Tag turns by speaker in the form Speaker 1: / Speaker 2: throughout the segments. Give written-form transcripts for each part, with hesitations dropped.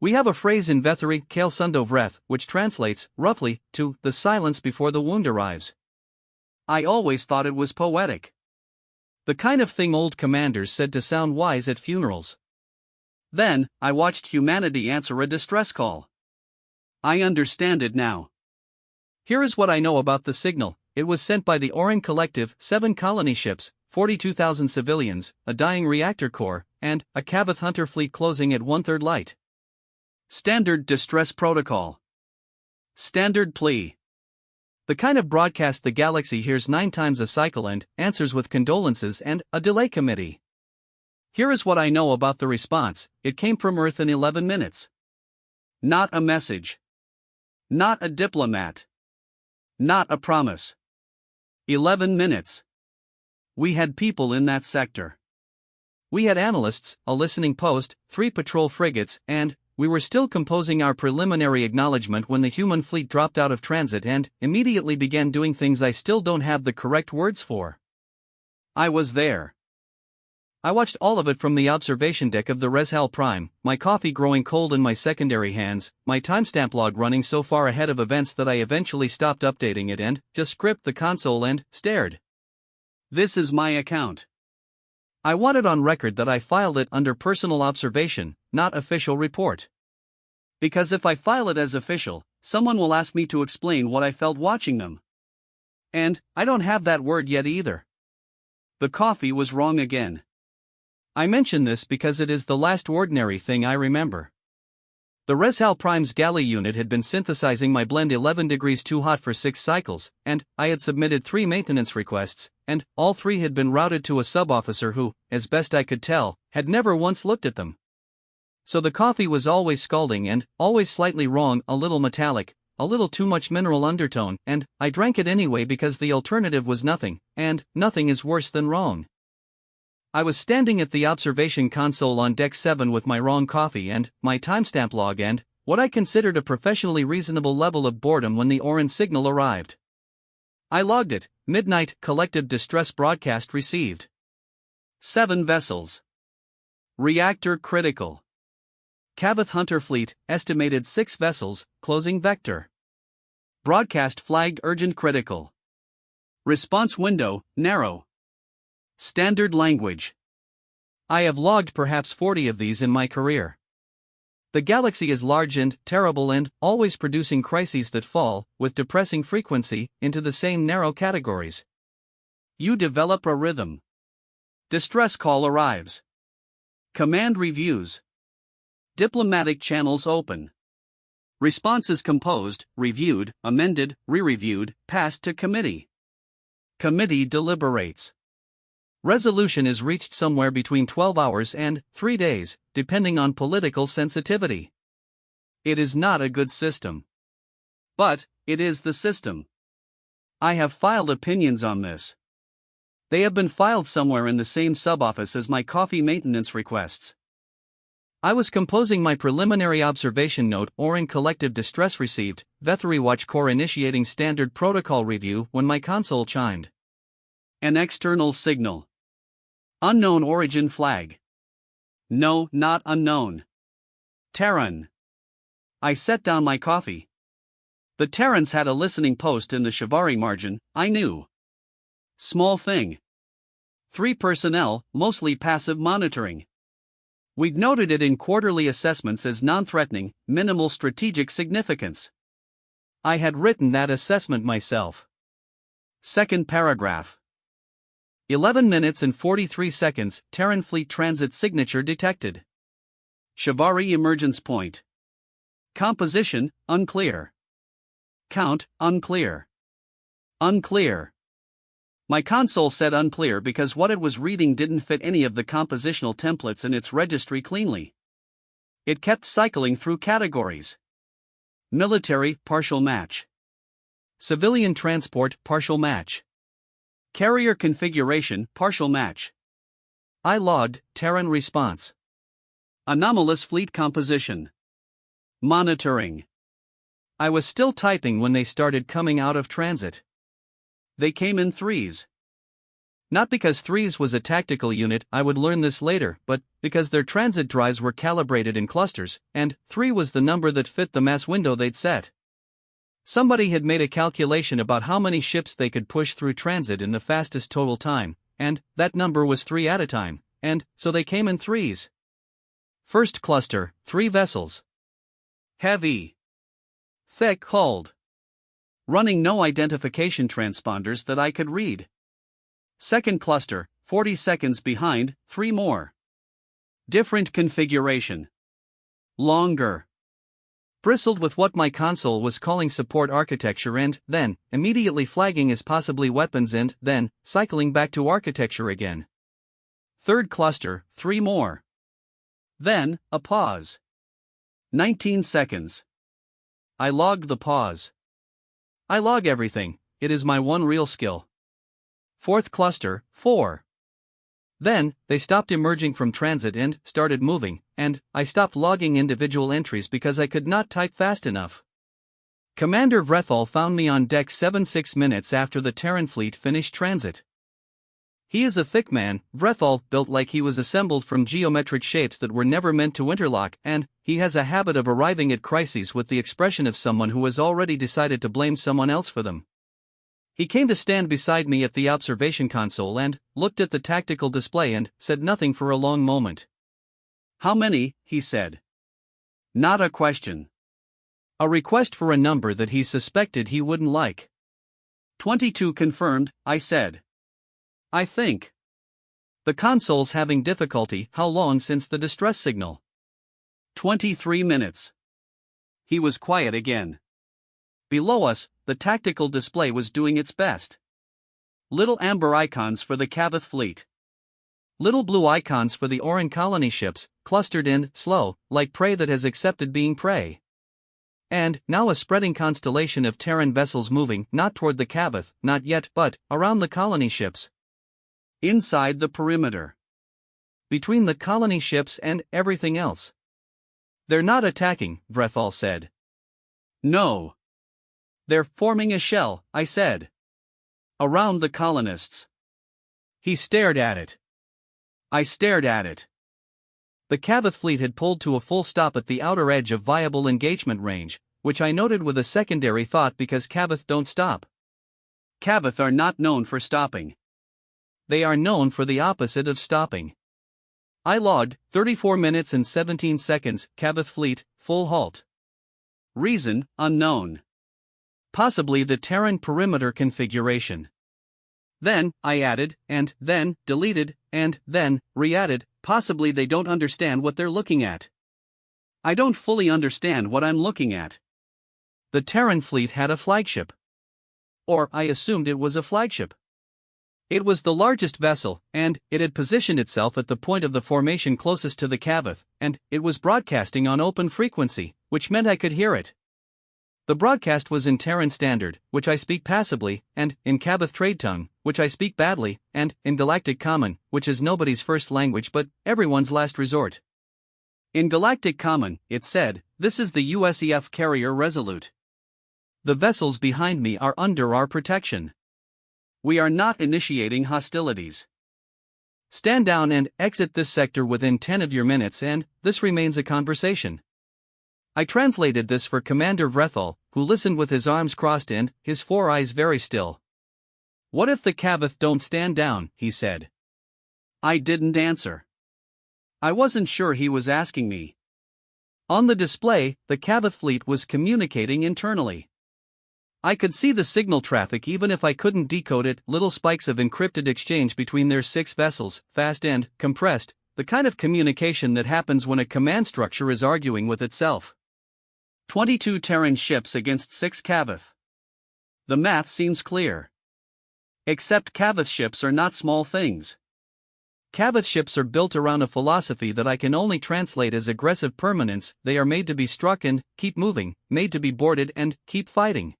Speaker 1: We have a phrase in Vetheri, Kale Sundo Vreth, which translates, roughly, to the silence before the wound arrives. I always thought it was poetic. The kind of thing old commanders said to sound wise at funerals. Then, I watched humanity answer a distress call. I understand it now. Here is what I know about the signal. It was sent by the Oran Collective, 7 colony ships, 42,000 civilians, a dying reactor core, and a Cavath Hunter fleet closing at 1/3 light. Standard distress protocol. Standard plea. The kind of broadcast the galaxy hears 9 times a cycle and answers with condolences and a delay committee. Here is what I know about the response. It came from Earth in 11 minutes. Not a message. Not a diplomat. Not a promise. 11 minutes. We had people in that sector. We had analysts, a listening post, 3 patrol frigates, and we were still composing our preliminary acknowledgement when the human fleet dropped out of transit and immediately began doing things I still don't have the correct words for. I was there. I watched all of it from the observation deck of the Reshal Prime, my coffee growing cold in my secondary hands, my timestamp log running so far ahead of events that I eventually stopped updating it and just gripped the console and stared. This is my account. I want it on record that I filed it under personal observation, not official report. Because if I file it as official, someone will ask me to explain what I felt watching them. And I don't have that word yet either. The coffee was wrong again. I mention this because it is the last ordinary thing I remember. The Reshal Prime's galley unit had been synthesizing my blend 11 degrees too hot for 6 cycles, and I had submitted 3 maintenance requests, and all 3 had been routed to a sub-officer who, as best I could tell, had never once looked at them. So the coffee was always scalding and always slightly wrong, a little metallic, a little too much mineral undertone, and I drank it anyway because the alternative was nothing, and nothing is worse than wrong. I was standing at the observation console on Deck 7 with my wrong coffee and my timestamp log and what I considered a professionally reasonable level of boredom when the orange signal arrived. I logged it. Midnight collective distress broadcast received. 7 vessels. Reactor critical. Cavath Hunter fleet, estimated 6 vessels, closing vector. Broadcast flagged urgent critical. Response window, narrow. Standard language. I have logged perhaps 40 of these in my career. The galaxy is large and terrible and always producing crises that fall, with depressing frequency, into the same narrow categories. You develop a rhythm. Distress call arrives. Command reviews. Diplomatic channels open. Responses composed, reviewed, amended, re-reviewed, passed to committee. Committee deliberates. Resolution is reached somewhere between 12 hours and 3 days, depending on political sensitivity. It is not a good system. But it is the system. I have filed opinions on this. They have been filed somewhere in the same sub-office as my coffee maintenance requests. I was composing my preliminary observation note Oran collective distress received, Vetheri Watch Corps initiating standard protocol review when my console chimed. An external signal. Unknown origin flag. No, not unknown. Terran. I set down my coffee. The Terrans had a listening post in the Shivari margin, I knew. Small thing. 3 personnel, mostly passive monitoring. We'd noted it in quarterly assessments as non-threatening, minimal strategic significance. I had written that assessment myself. Second paragraph. 11 minutes and 43 seconds, Terran fleet transit signature detected. Shivari emergence point. Composition, unclear. Count, unclear. Unclear. My console said unclear because what it was reading didn't fit any of the compositional templates in its registry cleanly. It kept cycling through categories. Military, partial match. Civilian transport, partial match. Carrier configuration, partial match. I logged, Terran response. Anomalous fleet composition. Monitoring. I was still typing when they started coming out of transit. They came in 3s. Not because 3s was a tactical unit, I would learn this later, but because their transit drives were calibrated in clusters, and 3 was the number that fit the mass window they'd set. Somebody had made a calculation about how many ships they could push through transit in the fastest total time, and that number was 3 at a time, and so they came in 3s. First cluster, 3 vessels. Heavy. Thick-hulled. Running no identification transponders that I could read. Second cluster, 40 seconds behind, 3 more. Different configuration. Longer. Bristled with what my console was calling support architecture and, then, immediately flagging as possibly weapons and, then, cycling back to architecture again. Third cluster, 3 more. Then, a pause. 19 seconds. I logged the pause. I log everything, it is my one real skill. Fourth cluster, 4. Then, they stopped emerging from transit and started moving, and I stopped logging individual entries because I could not type fast enough. Commander Vrethal found me on deck 7-6 minutes after the Terran fleet finished transit. He is a thick man, Vrethal, built like he was assembled from geometric shapes that were never meant to interlock, and he has a habit of arriving at crises with the expression of someone who has already decided to blame someone else for them. He came to stand beside me at the observation console and looked at the tactical display and said nothing for a long moment. "How many?" he said. Not a question. A request for a number that he suspected he wouldn't like. 22 confirmed, I said. I think. The console's having difficulty. How long since the distress signal? 23 minutes. He was quiet again. Below us, the tactical display was doing its best. Little amber icons for the Cavith fleet. Little blue icons for the Oran colony ships, clustered in, slow, like prey that has accepted being prey. And, now a spreading constellation of Terran vessels moving, not toward the Cavith, not yet, but, around the colony ships. Inside the perimeter. Between the colony ships and everything else. They're not attacking, Vrethal said. No. They're forming a shell, I said. Around the colonists. He stared at it. I stared at it. The Cavith fleet had pulled to a full stop at the outer edge of viable engagement range, which I noted with a secondary thought because Cavith don't stop. Cavith are not known for stopping. They are known for the opposite of stopping. I logged 34 minutes and 17 seconds, Cavith fleet, full halt. Reason, unknown. Possibly the Terran perimeter configuration. Then, I added, and then, deleted, and then, re-added, possibly they don't understand what they're looking at. I don't fully understand what I'm looking at. The Terran fleet had a flagship. Or, I assumed it was a flagship. It was the largest vessel, and it had positioned itself at the point of the formation closest to the Cavith, and it was broadcasting on open frequency, which meant I could hear it. The broadcast was in Terran Standard, which I speak passably, and in Cavith Trade Tongue, which I speak badly, and in Galactic Common, which is nobody's first language but everyone's last resort. In Galactic Common, it said, "This is the USEF carrier Resolute. The vessels behind me are under our protection. We are not initiating hostilities. Stand down and exit this sector within 10 of your minutes, and this remains a conversation." I translated this for Commander Vrethal, who listened with his arms crossed and his 4 eyes very still. "What if the Cavith don't stand down?" he said. I didn't answer. I wasn't sure he was asking me. On the display, the Cavith fleet was communicating internally. I could see the signal traffic even if I couldn't decode it, little spikes of encrypted exchange between their 6 vessels, fast and compressed, the kind of communication that happens when a command structure is arguing with itself. 22 Terran ships against 6 Cavith. The math seems clear. Except Cavith ships are not small things. Cavith ships are built around a philosophy that I can only translate as aggressive permanence. They are made to be struck and keep moving, made to be boarded and keep fighting.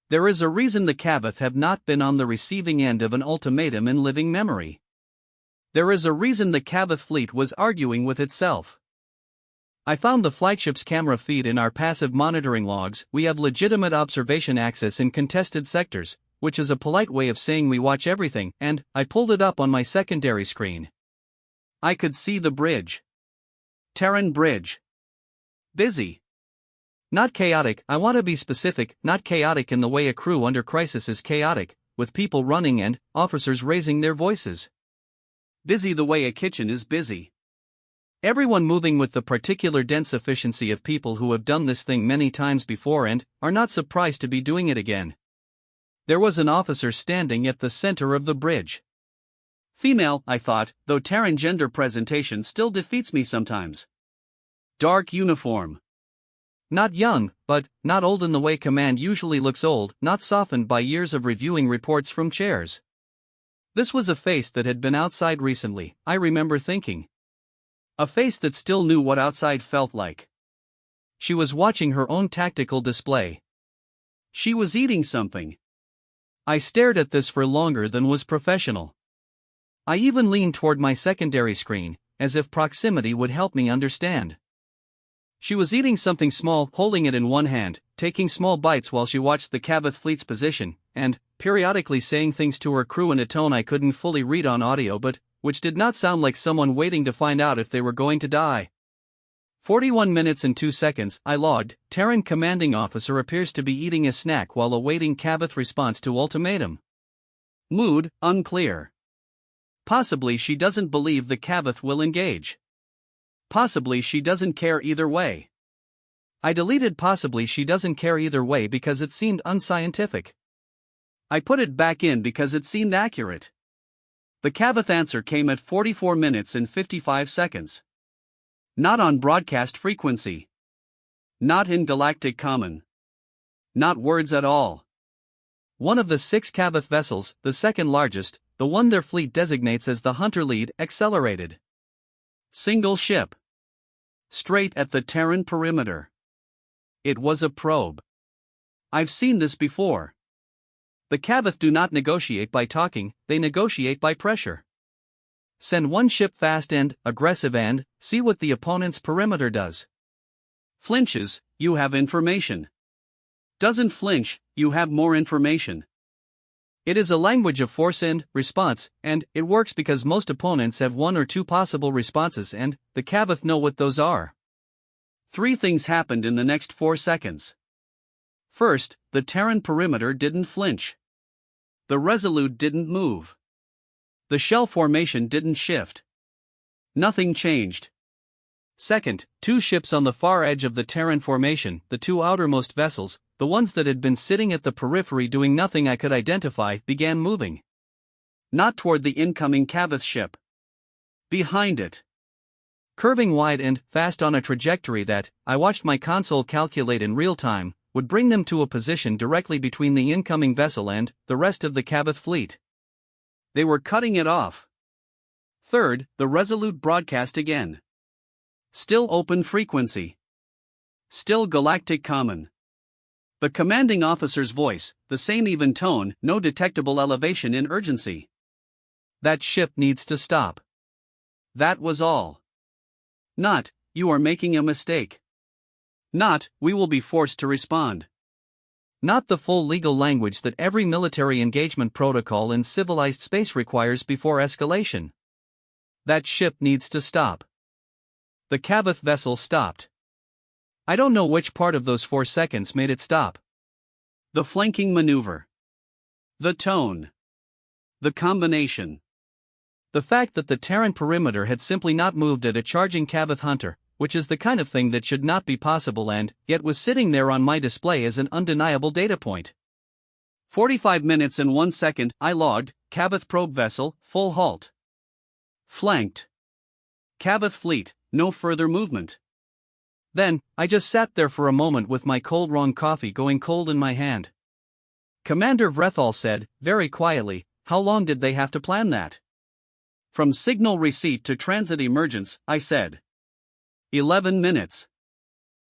Speaker 1: There is a reason the Cavith have not been on the receiving end of an ultimatum in living memory. There is a reason the Cavith fleet was arguing with itself. I found the flagship's camera feed in our passive monitoring logs. We have legitimate observation access in contested sectors, which is a polite way of saying we watch everything, and I pulled it up on my secondary screen. I could see the bridge. Terran Bridge. Busy. Not chaotic, I want to be specific, not chaotic in the way a crew under crisis is chaotic, with people running and officers raising their voices. Busy the way a kitchen is busy. Everyone moving with the particular dense efficiency of people who have done this thing many times before and are not surprised to be doing it again. There was an officer standing at the center of the bridge. Female, I thought, though Terran gender presentation still defeats me sometimes. Dark uniform. Not young, but not old in the way command usually looks old, not softened by years of reviewing reports from chairs. This was a face that had been outside recently, I remember thinking. A face that still knew what outside felt like. She was watching her own tactical display. She was eating something. I stared at this for longer than was professional. I even leaned toward my secondary screen, as if proximity would help me understand. She was eating something small, holding it in one hand, taking small bites while she watched the Cavith fleet's position, and periodically saying things to her crew in a tone I couldn't fully read on audio but which did not sound like someone waiting to find out if they were going to die. 41 minutes and 2 seconds, I logged. Terran commanding officer appears to be eating a snack while awaiting Cavith response to ultimatum. Mood, unclear. Possibly she doesn't believe the Cavith will engage. Possibly she doesn't care either way. I deleted possibly she doesn't care either way because it seemed unscientific. I put it back in because it seemed accurate. The Cavith answer came at 44 minutes and 55 seconds. Not on broadcast frequency. Not in galactic common. Not words at all. One of the 6 Cavith vessels, the second largest, the one their fleet designates as the Hunter Lead, accelerated. Single ship. Straight at the Terran perimeter. It was a probe. I've seen this before. The Cavith do not negotiate by talking, they negotiate by pressure. Send one ship fast and aggressive and see what the opponent's perimeter does. Flinches, you have information. Doesn't flinch, you have more information. It is a language of force and response, and it works because most opponents have one or two possible responses and the Cavith know what those are. 3 things happened in the next 4 seconds. First, the Terran perimeter didn't flinch. The Resolute didn't move. The shell formation didn't shift. Nothing changed. Second, 2 ships on the far edge of the Terran formation, the 2 outermost vessels, the ones that had been sitting at the periphery doing nothing I could identify, began moving. Not toward the incoming Cavith ship. Behind it. Curving wide and fast on a trajectory that, I watched my console calculate in real time, would bring them to a position directly between the incoming vessel and the rest of the Cavith fleet. They were cutting it off. Third, the Resolute broadcast again. Still open frequency. Still galactic common. The commanding officer's voice, the same even tone, no detectable elevation in urgency. That ship needs to stop. That was all. Not, you are making a mistake. Not, we will be forced to respond. Not the full legal language that every military engagement protocol in civilized space requires before escalation. That ship needs to stop. The Cavith vessel stopped. I don't know which part of those 4 seconds made it stop. The flanking maneuver. The tone. The combination. The fact that the Terran perimeter had simply not moved at a charging Cavith Hunter, which is the kind of thing that should not be possible and, yet was sitting there on my display as an undeniable data point. 45 minutes and 1 second, I logged, Cavith probe vessel, full halt. Flanked. Cavith fleet, no further movement. Then, I just sat there for a moment with my cold wrong coffee going cold in my hand. Commander Vrethal said, very quietly, how long did they have to plan that? From signal receipt to transit emergence, I said. 11 minutes.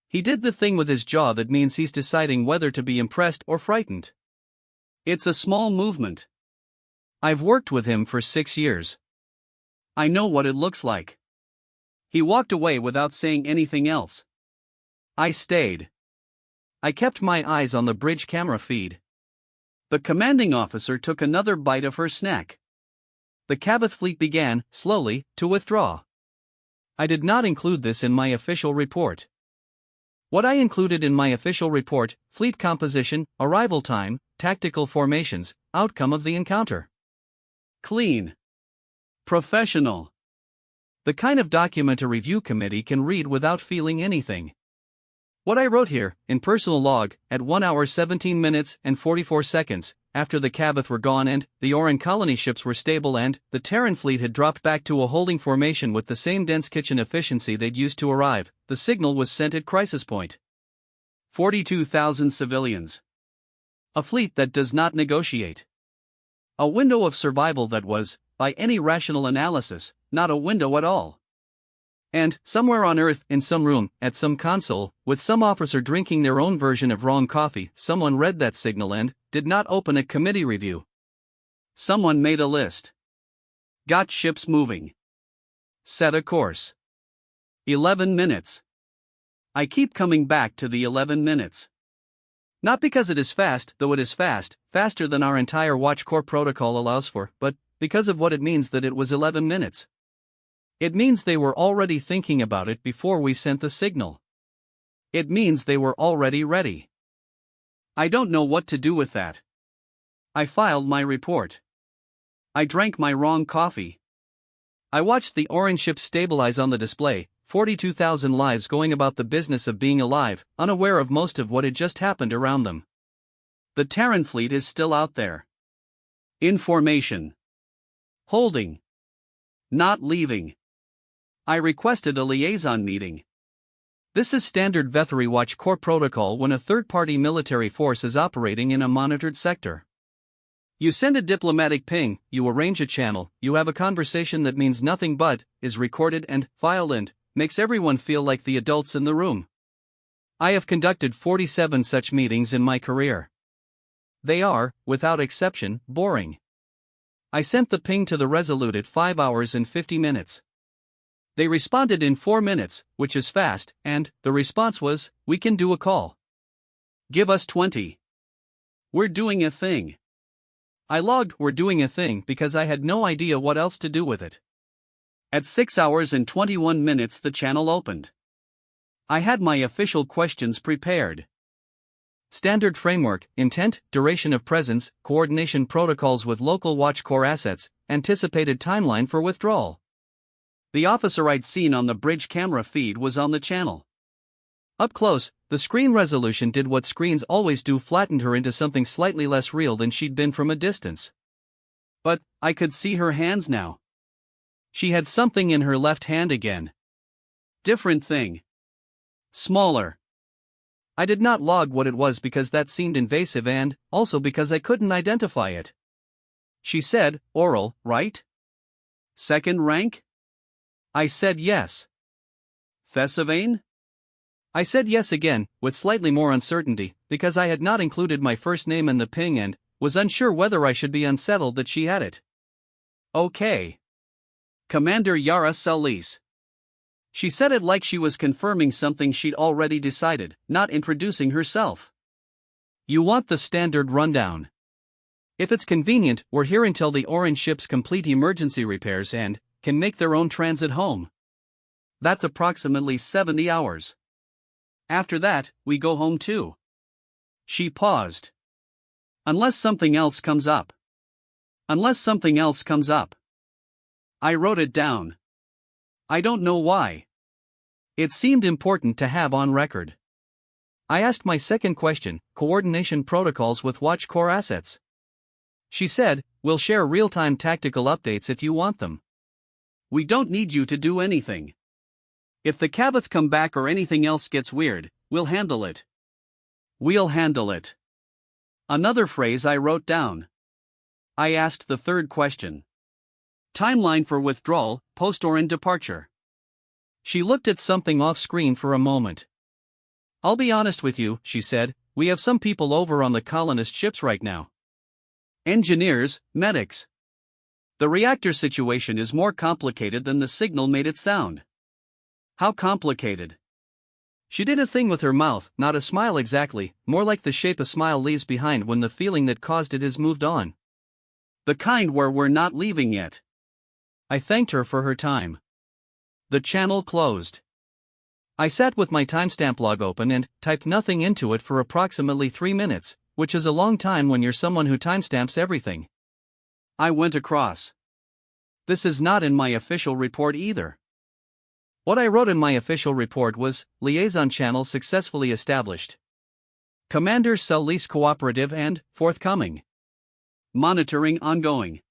Speaker 1: He did the thing with his jaw that means he's deciding whether to be impressed or frightened. It's a small movement. I've worked with him for 6 years. I know what it looks like. He walked away without saying anything else. I stayed. I kept my eyes on the bridge camera feed. The commanding officer took another bite of her snack. The Cavath fleet began, slowly, to withdraw. I did not include this in my official report. What I included in my official report: fleet composition, arrival time, tactical formations, outcome of the encounter. Clean. Professional. The kind of document a review committee can read without feeling anything. What I wrote here, in personal log, at 1 hour 17 minutes and 44 seconds, after the Cavath were gone and the Oran colony ships were stable and the Terran fleet had dropped back to a holding formation with the same dense kitchen efficiency they'd used to arrive, the signal was sent at crisis point. 42,000 civilians. A fleet that does not negotiate. A window of survival that was, by any rational analysis, not a window at all. And, somewhere on Earth, in some room, at some console, with some officer drinking their own version of wrong coffee, someone read that signal and did not open a committee review. Someone made a list. Got ships moving. Set a course. 11 minutes. I keep coming back to the 11 minutes. Not because it is fast, though it is fast, faster than our entire Watch Core protocol allows for, but because of what it means that it was 11 minutes. It means they were already thinking about it before we sent the signal. It means they were already ready. I don't know what to do with that. I filed my report. I drank my wrong coffee. I watched the orange ship stabilize on the display, 42,000 lives going about the business of being alive, unaware of most of what had just happened around them. The Terran fleet is still out there. In formation. Holding. Not leaving. I requested a liaison meeting. This is standard Vethari Watch Core protocol when a third-party military force is operating in a monitored sector. You send a diplomatic ping, you arrange a channel, you have a conversation that means nothing but, is recorded and filed and makes everyone feel like the adults in the room. I have conducted 47 such meetings in my career. They are, without exception, boring. I sent the ping to the Resolute at 5 hours and 50 minutes. They responded in 4 minutes, which is fast, and the response was, "We can do a call. Give us 20. We're doing a thing." I logged "we're doing a thing" because I had no idea what else to do with it. At 6 hours and 21 minutes the channel opened. I had my official questions prepared. Standard framework, intent, duration of presence, coordination protocols with local Watch Core assets, anticipated timeline for withdrawal. The officer I'd seen on the bridge camera feed was on the channel. Up close, the screen resolution did what screens always do, flattened her into something slightly less real than she'd been from a distance. But I could see her hands now. She had something in her left hand again. Different thing. Smaller. I did not log what it was because that seemed invasive and, also because I couldn't identify it. She said, "Oral, right? Second rank?" I said yes. Thesivane? I said yes again, with slightly more uncertainty, because I had not included my first name in the ping and was unsure whether I should be unsettled that she had it. Okay. Commander Yara Salis. She said it like she was confirming something she'd already decided, not introducing herself. You want the standard rundown. If it's convenient, we're here until the orange ships complete emergency repairs and can make their own transit home. That's approximately 70 hours. After that, we go home too. She paused. Unless something else comes up. Unless something else comes up. I wrote it down. I don't know why. It seemed important to have on record. I asked my second question, coordination protocols with Watch Core assets. She said, "We'll share real-time tactical updates if you want them. We don't need you to do anything. If the Cavath come back or anything else gets weird, we'll handle it. We'll handle it." Another phrase I wrote down. I asked the third question. Timeline for withdrawal, post-Oran departure. She looked at something off-screen for a moment. "I'll be honest with you," she said, "we have some people over on the colonist ships right now. Engineers, medics. The reactor situation is more complicated than the signal made it sound." How complicated? She did a thing with her mouth, not a smile exactly, more like the shape a smile leaves behind when the feeling that caused it is moved on. The kind where we're not leaving yet. I thanked her for her time. The channel closed. I sat with my timestamp log open and typed nothing into it for approximately 3 minutes, which is a long time when you're someone who timestamps everything. I went across. This is not in my official report either. What I wrote in my official report was, liaison channel successfully established. Commander cell lease cooperative and forthcoming. Monitoring ongoing.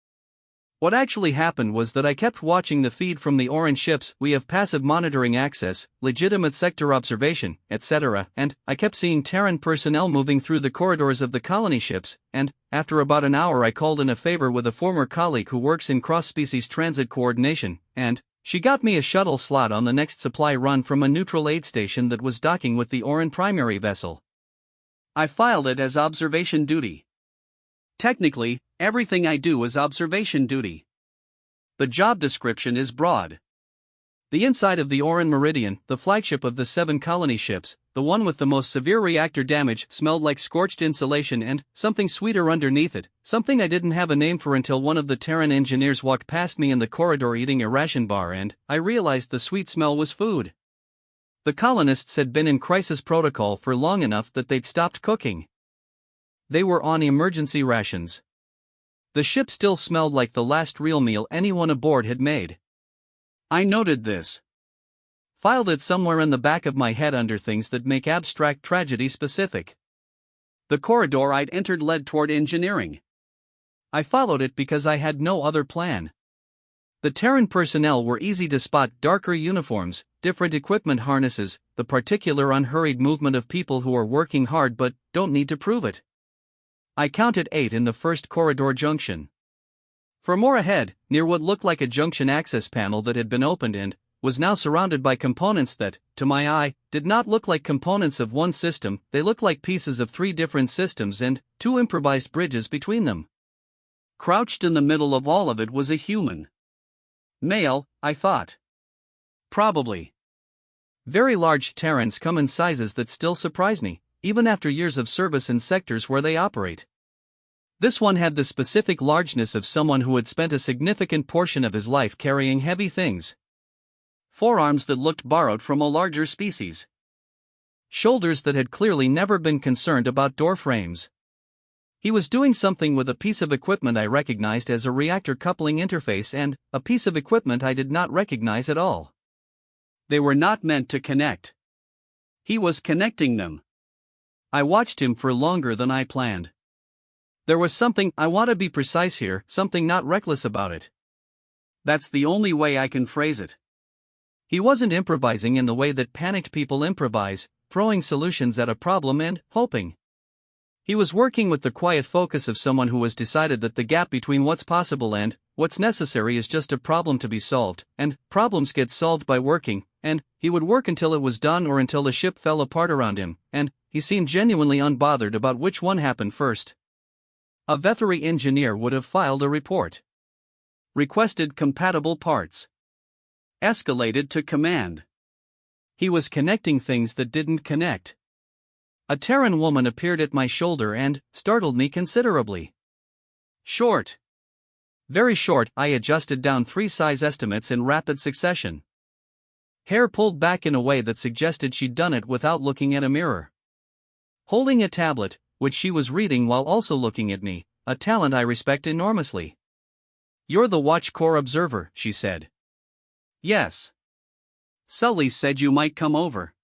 Speaker 1: What actually happened was that I kept watching the feed from the orange ships. We have passive monitoring access, legitimate sector observation, etc., and I kept seeing Terran personnel moving through the corridors of the colony ships, and after about an hour I called in a favor with a former colleague who works in cross-species transit coordination, and she got me a shuttle slot on the next supply run from a neutral aid station that was docking with the Oran primary vessel. I filed it as observation duty. Technically, everything I do is observation duty. The job description is broad. The inside of the Oran Meridian, the flagship of the 7 colony ships, the one with the most severe reactor damage, smelled like scorched insulation and something sweeter underneath it, something I didn't have a name for until one of the Terran engineers walked past me in the corridor eating a ration bar and I realized the sweet smell was food. The colonists had been in crisis protocol for long enough that they'd stopped cooking. They were on emergency rations. The ship still smelled like the last real meal anyone aboard had made. I noted this. Filed it somewhere in the back of my head under things that make abstract tragedy specific. The corridor I'd entered led toward engineering. I followed it because I had no other plan. The Terran personnel were easy to spot: darker uniforms, different equipment harnesses, the particular unhurried movement of people who are working hard but don't need to prove it. I counted 8 in the first corridor junction. For more ahead, near what looked like a junction access panel that had been opened and was now surrounded by components that, to my eye, did not look like components of one system. They looked like pieces of 3 different systems and 2 improvised bridges between them. Crouched in the middle of all of it was a human. Male, I thought. Probably. Very large Terrans come in sizes that still surprise me, even after years of service in sectors where they operate. This one had the specific largeness of someone who had spent a significant portion of his life carrying heavy things. Forearms that looked borrowed from a larger species. Shoulders that had clearly never been concerned about door frames. He was doing something with a piece of equipment I recognized as a reactor coupling interface and a piece of equipment I did not recognize at all. They were not meant to connect. He was connecting them. I watched him for longer than I planned. There was something, I want to be precise here, something not reckless about it. That's the only way I can phrase it. He wasn't improvising in the way that panicked people improvise, throwing solutions at a problem and hoping. He was working with the quiet focus of someone who has decided that the gap between what's possible and what's necessary is just a problem to be solved, and problems get solved by working, and he would work until it was done or until the ship fell apart around him, and he seemed genuinely unbothered about which one happened first. A veterinary engineer would have filed a report. Requested compatible parts. Escalated to command. He was connecting things that didn't connect. A Terran woman appeared at my shoulder and startled me considerably. Short. Very short. I adjusted down 3 size estimates in rapid succession. Hair pulled back in a way that suggested she'd done it without looking at a mirror. Holding a tablet, which she was reading while also looking at me, a talent I respect enormously. "You're the Watch Corps observer," she said. "Yes. Sully said you might come over."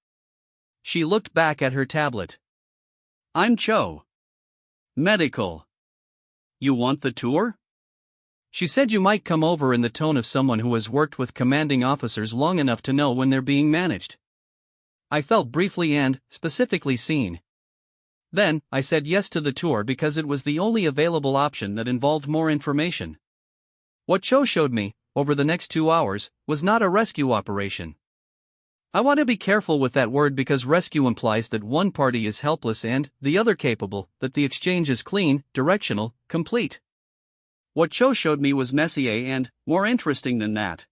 Speaker 1: She looked back at her tablet. "I'm Cho. Medical. You want the tour?" She said you might come over in the tone of someone who has worked with commanding officers long enough to know when they're being managed. I felt briefly and specifically seen. Then, I said yes to the tour because it was the only available option that involved more information. What Cho showed me, over the next 2 hours, was not a rescue operation. I want to be careful with that word because rescue implies that one party is helpless and the other capable, that the exchange is clean, directional, complete. What Cho showed me was messier and more interesting than that.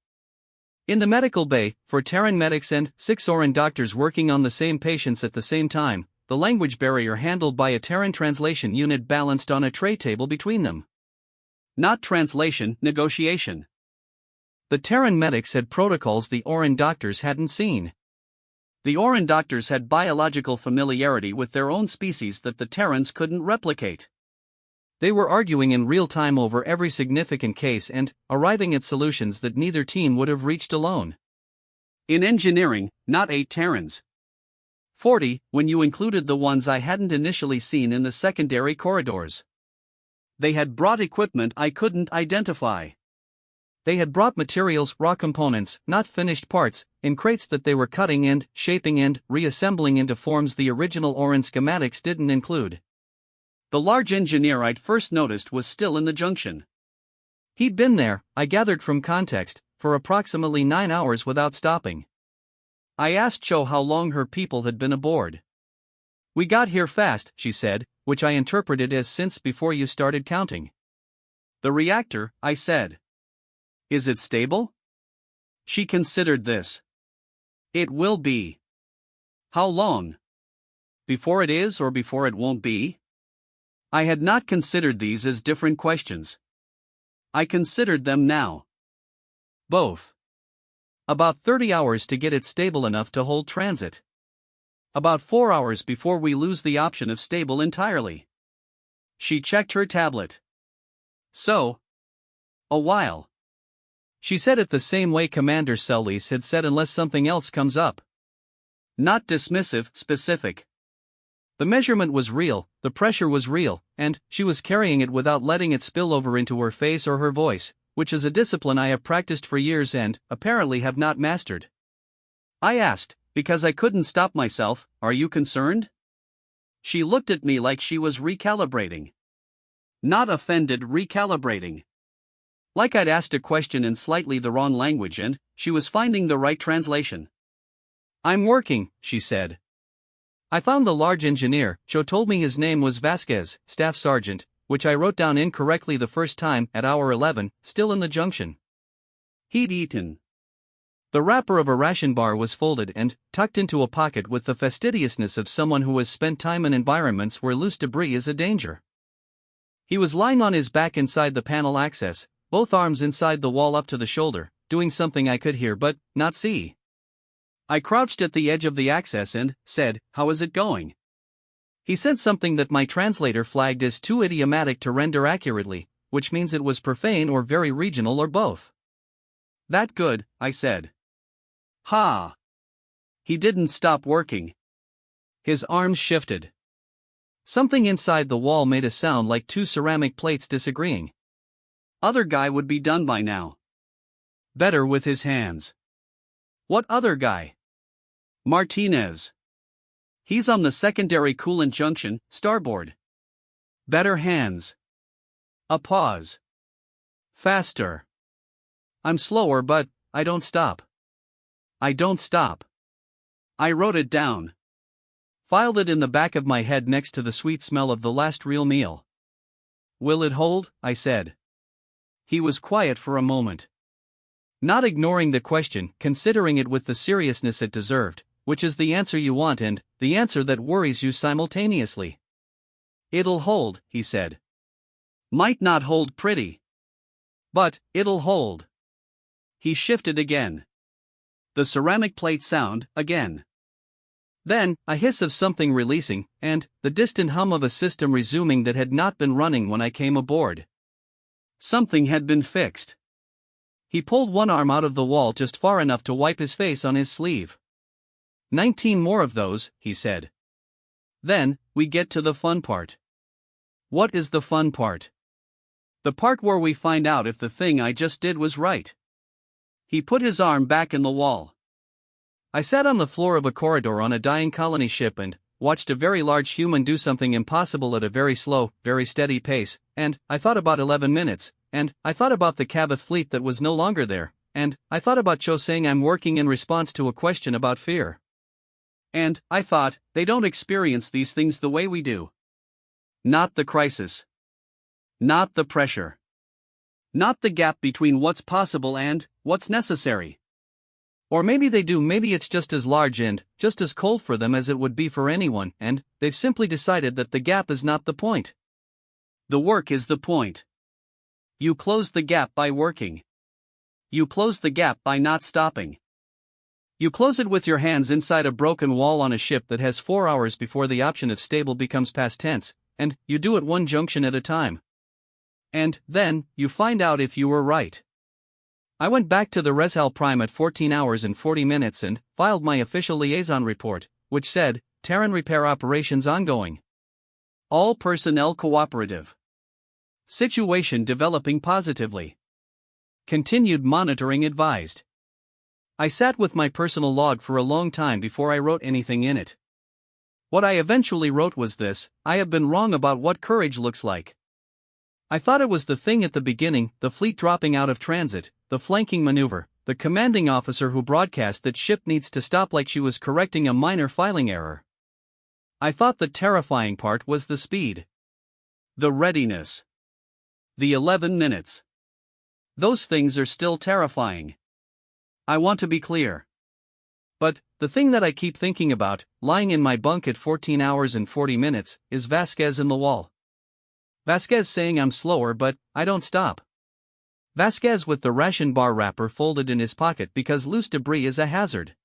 Speaker 1: In the medical bay, for Terran medics and 6 Oran doctors working on the same patients at the same time, the language barrier handled by a Terran translation unit balanced on a tray table between them. Not translation, negotiation. The Terran medics had protocols the Oran doctors hadn't seen. The Oran doctors had biological familiarity with their own species that the Terrans couldn't replicate. They were arguing in real time over every significant case and arriving at solutions that neither team would have reached alone. In engineering, not 8 Terrans. 40, when you included the ones I hadn't initially seen in the secondary corridors. They had brought equipment I couldn't identify. They had brought materials, raw components, not finished parts, in crates that they were cutting and shaping and reassembling into forms the original Oran schematics didn't include. The large engineer I'd first noticed was still in the junction. He'd been there, I gathered from context, for approximately 9 hours without stopping. I asked Cho how long her people had been aboard. "We got here fast," she said, which I interpreted as since before you started counting. "The reactor," I said. "Is it stable?" She considered this. "It will be." "How long? Before it is or before it won't be?" I had not considered these as different questions. I considered them now. Both. About 30 hours to get it stable enough to hold transit. About 4 hours before we lose the option of stable entirely. She checked her tablet. "So? A while." She said it the same way Commander Sellis had said unless something else comes up. Not dismissive, specific. The measurement was real, the pressure was real, and she was carrying it without letting it spill over into her face or her voice, which is a discipline I have practiced for years and, apparently, have not mastered. I asked, because I couldn't stop myself, "Are you concerned?" She looked at me like she was recalibrating. Not offended, recalibrating. Like I'd asked a question in slightly the wrong language and she was finding the right translation. "I'm working," she said. I found the large engineer. Cho told me his name was Vasquez, staff sergeant, which I wrote down incorrectly the first time at hour 11, still in the junction. He'd eaten. The wrapper of a ration bar was folded and tucked into a pocket with the fastidiousness of someone who has spent time in environments where loose debris is a danger. He was lying on his back inside the panel access, both arms inside the wall up to the shoulder, doing something I could hear but not see. I crouched at the edge of the access and said, "How is it going?" He said something that my translator flagged as too idiomatic to render accurately, which means it was profane or very regional or both. "That good," I said. "Ha!" He didn't stop working. His arms shifted. Something inside the wall made a sound like 2 ceramic plates disagreeing. Other guy would be done by now. Better with his hands. What other guy? Martinez. He's on the secondary coolant junction, starboard. Better hands. A pause. Faster. I'm slower but I don't stop. I don't stop. I wrote it down. Filed it in the back of my head next to the sweet smell of the last real meal. "Will it hold?" I said. He was quiet for a moment. Not ignoring the question, considering it with the seriousness it deserved, which is the answer you want and the answer that worries you simultaneously. "It'll hold," he said. "Might not hold pretty. But it'll hold." He shifted again. The ceramic plate sound, again. Then, a hiss of something releasing, and the distant hum of a system resuming that had not been running when I came aboard. Something had been fixed. He pulled one arm out of the wall just far enough to wipe his face on his sleeve. 19 more of those, he said. Then, we get to the fun part. What is the fun part? The part where we find out if the thing I just did was right. He put his arm back in the wall. I sat on the floor of a corridor on a dying colony ship and watched a very large human do something impossible at a very slow, very steady pace, and I thought about 11 minutes, and I thought about the Cavith fleet that was no longer there, and I thought about Cho saying I'm working in response to a question about fear. And I thought, they don't experience these things the way we do. Not the crisis. Not the pressure. Not the gap between what's possible and what's necessary. Or maybe they do, maybe it's just as large and just as cold for them as it would be for anyone, and they've simply decided that the gap is not the point. The work is the point. You close the gap by working. You close the gap by not stopping. You close it with your hands inside a broken wall on a ship that has 4 hours before the option of stable becomes past tense, and you do it one junction at a time. And then, you find out if you were right. I went back to the Reshal Prime at 14 hours and 40 minutes and filed my official liaison report, which said, Terran repair operations ongoing. All personnel cooperative. Situation developing positively. Continued monitoring advised. I sat with my personal log for a long time before I wrote anything in it. What I eventually wrote was this: I have been wrong about what courage looks like. I thought it was the thing at the beginning, the fleet dropping out of transit, the flanking maneuver, the commanding officer who broadcast that ship needs to stop like she was correcting a minor filing error. I thought the terrifying part was the speed. The readiness. The 11 minutes. Those things are still terrifying. I want to be clear. But, the thing that I keep thinking about, lying in my bunk at 14 hours and 40 minutes, is Vasquez in the wall. Vasquez saying I'm slower but, I don't stop. Vasquez with the ration bar wrapper folded in his pocket because loose debris is a hazard.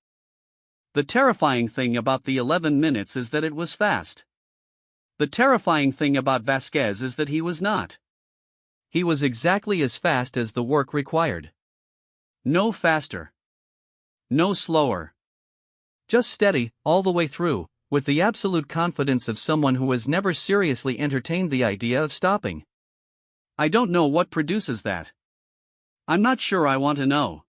Speaker 1: The terrifying thing about the 11 minutes is that it was fast. The terrifying thing about Vasquez is that he was not. He was exactly as fast as the work required. No faster. No slower. Just steady, all the way through, with the absolute confidence of someone who has never seriously entertained the idea of stopping. I don't know what produces that. I'm not sure I want to know.